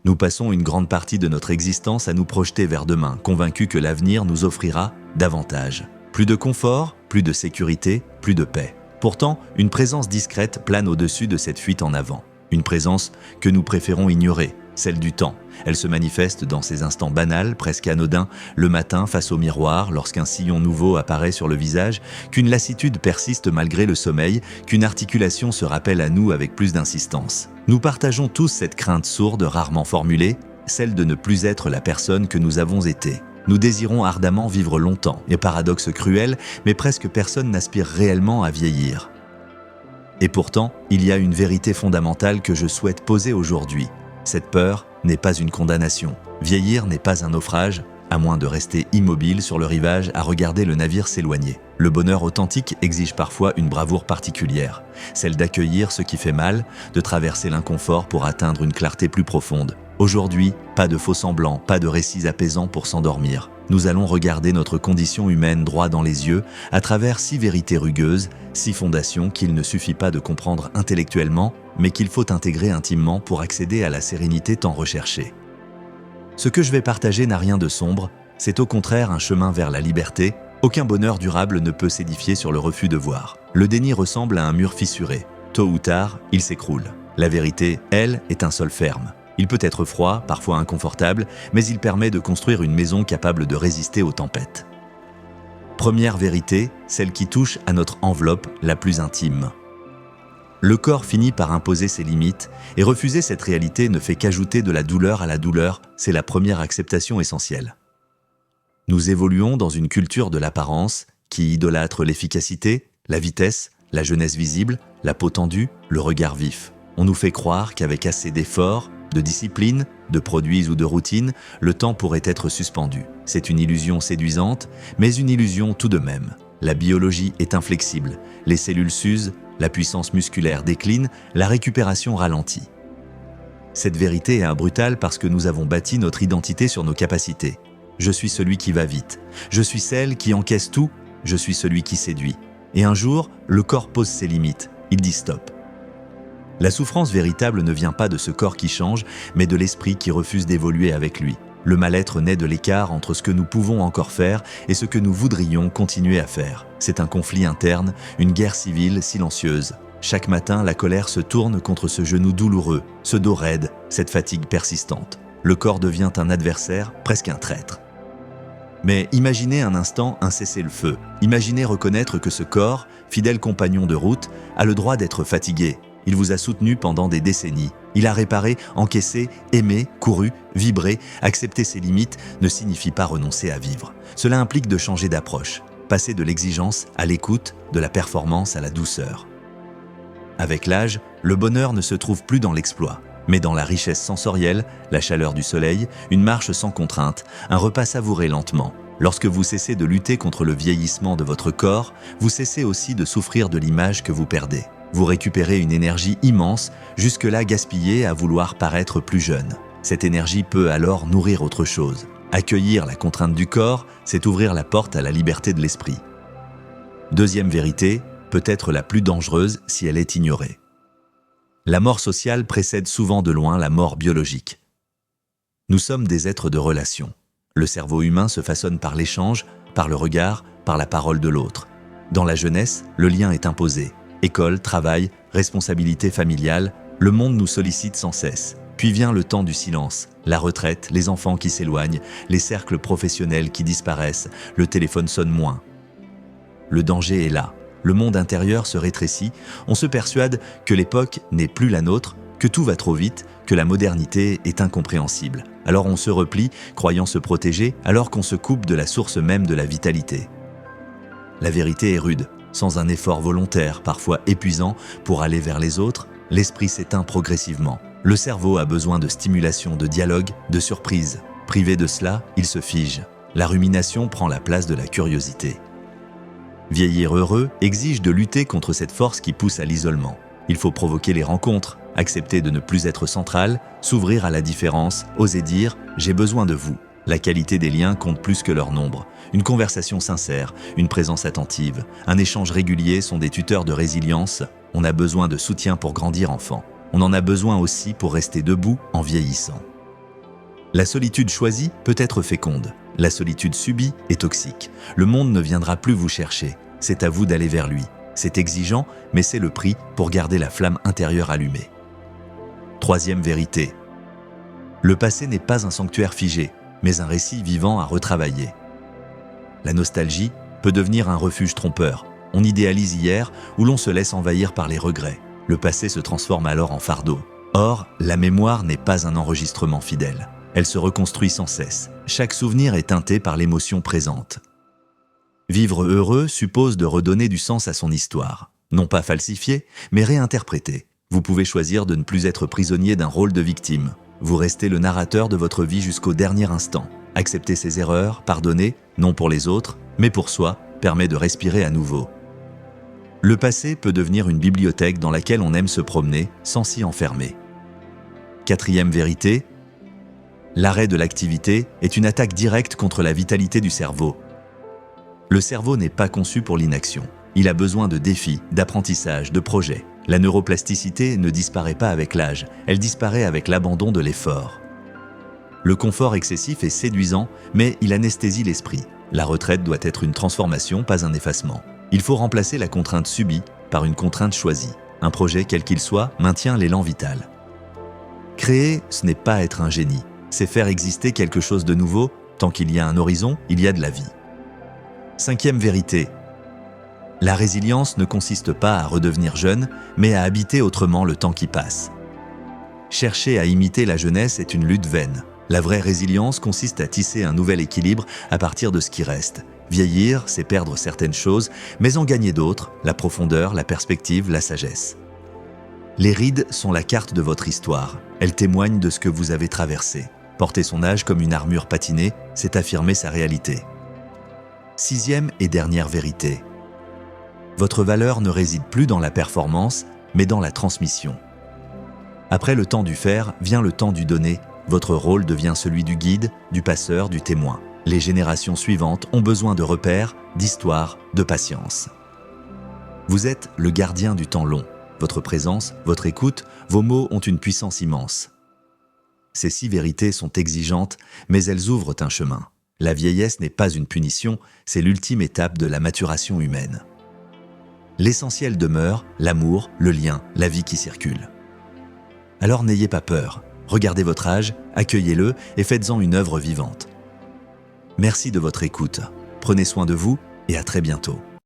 Nous passons une grande partie de notre existence à nous projeter vers demain, convaincus que l'avenir nous offrira davantage. Plus de confort, plus de sécurité, plus de paix. Pourtant, une présence discrète plane au-dessus de cette fuite en avant. Une présence que nous préférons ignorer, celle du temps. Elle se manifeste dans ces instants banals, presque anodins, le matin face au miroir, lorsqu'un sillon nouveau apparaît sur le visage, qu'une lassitude persiste malgré le sommeil, qu'une articulation se rappelle à nous avec plus d'insistance. Nous partageons tous cette crainte sourde, rarement formulée, celle de ne plus être la personne que nous avons été. Nous désirons ardemment vivre longtemps, et paradoxe cruel, mais presque personne n'aspire réellement à vieillir. Et pourtant, il y a une vérité fondamentale que je souhaite poser aujourd'hui. Cette peur n'est pas une condamnation. Vieillir n'est pas un naufrage, à moins de rester immobile sur le rivage à regarder le navire s'éloigner. Le bonheur authentique exige parfois une bravoure particulière, celle d'accueillir ce qui fait mal, de traverser l'inconfort pour atteindre une clarté plus profonde. Aujourd'hui, pas de faux-semblants, pas de récits apaisants pour s'endormir. Nous allons regarder notre condition humaine droit dans les yeux, à travers 6 vérités rugueuses, 6 fondations qu'il ne suffit pas de comprendre intellectuellement, mais qu'il faut intégrer intimement pour accéder à la sérénité tant recherchée. Ce que je vais partager n'a rien de sombre, c'est au contraire un chemin vers la liberté. Aucun bonheur durable ne peut s'édifier sur le refus de voir. Le déni ressemble à un mur fissuré. Tôt ou tard, il s'écroule. La vérité, elle, est un sol ferme. Il peut être froid, parfois inconfortable, mais il permet de construire une maison capable de résister aux tempêtes. Première vérité, celle qui touche à notre enveloppe la plus intime. Le corps finit par imposer ses limites, et refuser cette réalité ne fait qu'ajouter de la douleur à la douleur, c'est la première acceptation essentielle. Nous évoluons dans une culture de l'apparence qui idolâtre l'efficacité, la vitesse, la jeunesse visible, la peau tendue, le regard vif. On nous fait croire qu'avec assez d'efforts, de discipline, de produits ou de routine, le temps pourrait être suspendu. C'est une illusion séduisante, mais une illusion tout de même. La biologie est inflexible, les cellules s'usent, la puissance musculaire décline, la récupération ralentit. Cette vérité est brutale parce que nous avons bâti notre identité sur nos capacités. Je suis celui qui va vite, je suis celle qui encaisse tout, je suis celui qui séduit. Et un jour, le corps pose ses limites, il dit stop. La souffrance véritable ne vient pas de ce corps qui change, mais de l'esprit qui refuse d'évoluer avec lui. Le mal-être naît de l'écart entre ce que nous pouvons encore faire et ce que nous voudrions continuer à faire. C'est un conflit interne, une guerre civile silencieuse. Chaque matin, la colère se tourne contre ce genou douloureux, ce dos raide, cette fatigue persistante. Le corps devient un adversaire, presque un traître. Mais imaginez un instant un cessez-le-feu. Imaginez reconnaître que ce corps, fidèle compagnon de route, a le droit d'être fatigué. Il vous a soutenu pendant des décennies. Il a réparé, encaissé, aimé, couru, vibré. Accepter ses limites ne signifie pas renoncer à vivre. Cela implique de changer d'approche, passer de l'exigence à l'écoute, de la performance à la douceur. Avec l'âge, le bonheur ne se trouve plus dans l'exploit, mais dans la richesse sensorielle, la chaleur du soleil, une marche sans contrainte, un repas savouré lentement. Lorsque vous cessez de lutter contre le vieillissement de votre corps, vous cessez aussi de souffrir de l'image que vous perdez. Vous récupérez une énergie immense, jusque-là gaspillée à vouloir paraître plus jeune. Cette énergie peut alors nourrir autre chose. Accueillir la contrainte du corps, c'est ouvrir la porte à la liberté de l'esprit. Deuxième vérité, peut-être la plus dangereuse si elle est ignorée. La mort sociale précède souvent de loin la mort biologique. Nous sommes des êtres de relation. Le cerveau humain se façonne par l'échange, par le regard, par la parole de l'autre. Dans la jeunesse, le lien est imposé. École, travail, responsabilité familiale, le monde nous sollicite sans cesse. Puis vient le temps du silence, la retraite, les enfants qui s'éloignent, les cercles professionnels qui disparaissent, le téléphone sonne moins. Le danger est là, le monde intérieur se rétrécit, on se persuade que l'époque n'est plus la nôtre, que tout va trop vite, que la modernité est incompréhensible. Alors on se replie, croyant se protéger, alors qu'on se coupe de la source même de la vitalité. La vérité est rude. Sans un effort volontaire, parfois épuisant, pour aller vers les autres, l'esprit s'éteint progressivement. Le cerveau a besoin de stimulation, de dialogue, de surprise. Privé de cela, il se fige. La rumination prend la place de la curiosité. Vieillir heureux exige de lutter contre cette force qui pousse à l'isolement. Il faut provoquer les rencontres, accepter de ne plus être central, s'ouvrir à la différence, oser dire « j'ai besoin de vous ». La qualité des liens compte plus que leur nombre. Une conversation sincère, une présence attentive, un échange régulier sont des tuteurs de résilience. On a besoin de soutien pour grandir enfant. On en a besoin aussi pour rester debout en vieillissant. La solitude choisie peut être féconde. La solitude subie est toxique. Le monde ne viendra plus vous chercher. C'est à vous d'aller vers lui. C'est exigeant, mais c'est le prix pour garder la flamme intérieure allumée. Troisième vérité. Le passé n'est pas un sanctuaire figé, mais un récit vivant à retravailler. La nostalgie peut devenir un refuge trompeur. On idéalise hier ou l'on se laisse envahir par les regrets. Le passé se transforme alors en fardeau. Or, la mémoire n'est pas un enregistrement fidèle. Elle se reconstruit sans cesse. Chaque souvenir est teinté par l'émotion présente. Vivre heureux suppose de redonner du sens à son histoire. Non pas falsifier, mais réinterpréter. Vous pouvez choisir de ne plus être prisonnier d'un rôle de victime. Vous restez le narrateur de votre vie jusqu'au dernier instant. Accepter ses erreurs, pardonner, non pour les autres, mais pour soi, permet de respirer à nouveau. Le passé peut devenir une bibliothèque dans laquelle on aime se promener sans s'y enfermer. Quatrième vérité, l'arrêt de l'activité est une attaque directe contre la vitalité du cerveau. Le cerveau n'est pas conçu pour l'inaction. Il a besoin de défis, d'apprentissage, de projets. La neuroplasticité ne disparaît pas avec l'âge, elle disparaît avec l'abandon de l'effort. Le confort excessif est séduisant, mais il anesthésie l'esprit. La retraite doit être une transformation, pas un effacement. Il faut remplacer la contrainte subie par une contrainte choisie. Un projet, quel qu'il soit, maintient l'élan vital. Créer, ce n'est pas être un génie, c'est faire exister quelque chose de nouveau. Tant qu'il y a un horizon, il y a de la vie. Cinquième vérité. La résilience ne consiste pas à redevenir jeune, mais à habiter autrement le temps qui passe. Chercher à imiter la jeunesse est une lutte vaine. La vraie résilience consiste à tisser un nouvel équilibre à partir de ce qui reste. Vieillir, c'est perdre certaines choses, mais en gagner d'autres, la profondeur, la perspective, la sagesse. Les rides sont la carte de votre histoire. Elles témoignent de ce que vous avez traversé. Porter son âge comme une armure patinée, c'est affirmer sa réalité. Sixième et dernière vérité. Votre valeur ne réside plus dans la performance, mais dans la transmission. Après le temps du faire, vient le temps du donner. Votre rôle devient celui du guide, du passeur, du témoin. Les générations suivantes ont besoin de repères, d'histoires, de patience. Vous êtes le gardien du temps long. Votre présence, votre écoute, vos mots ont une puissance immense. Ces 6 vérités sont exigeantes, mais elles ouvrent un chemin. La vieillesse n'est pas une punition, c'est l'ultime étape de la maturation humaine. L'essentiel demeure, l'amour, le lien, la vie qui circule. Alors n'ayez pas peur, regardez votre âge, accueillez-le et faites-en une œuvre vivante. Merci de votre écoute, prenez soin de vous et à très bientôt.